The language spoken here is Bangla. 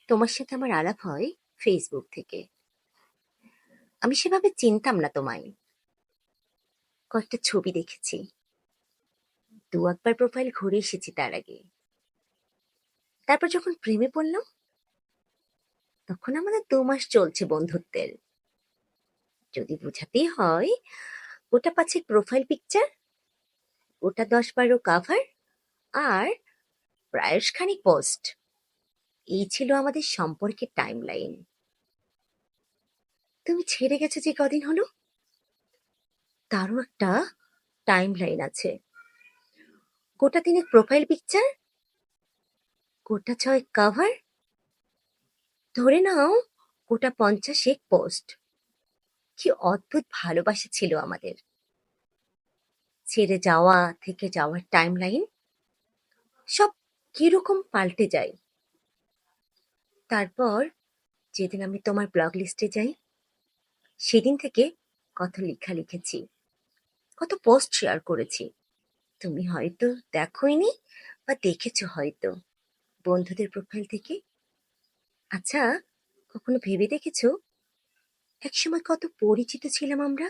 তোমার সাথে আমার আলাপ হয় ফেসবুক থেকে। আমি সেভাবে চিনতাম না তোমায়। কয়েকটা ছবি দেখেছি, দু একবার প্রোফাইল ঘুরে এসেছি তার আগে। তারপর যখন প্রেমে পড়লাম, তখন আমাদের 2 মাস চলছে বন্ধুত্বের। যদি বোঝাতেই হয়, ওটা পাচ্ছে প্রোফাইল পিকচার, ওটা 10-12 কাভার, আর প্রায়শখানি পোস্ট। এই ছিল আমাদের সম্পর্কের টাইমলাইন। তুমি ছেড়ে গেছো যে কদিন হলো, তারও একটা টাইমলাইন আছে। গোটা 3 প্রোফাইল পিকচার, গোটা 6 কাভার, ধরে নাও গোটা 50 পোস্ট। কি অদ্ভুত ভালোবাসা ছিল আমাদের। ছেড়ে যাওয়া থেকে যাওয়ার টাইমলাইন সব কিরকম পাল্টে যায়। তারপর যেদিন আমি তোমার ব্লগ লিস্টে যাই, সেদিন থেকে কত লেখা লিখেছি, কত পোস্ট শেয়ার করেছি। তুমি হয়তো দেখোইনি, বা দেখেছো হয়তো বন্ধুদের প্রোফাইল থেকে। আচ্ছা, কখনো ভেবে দেখেছো একসময় কত পরিচিত ছিলাম আমরা?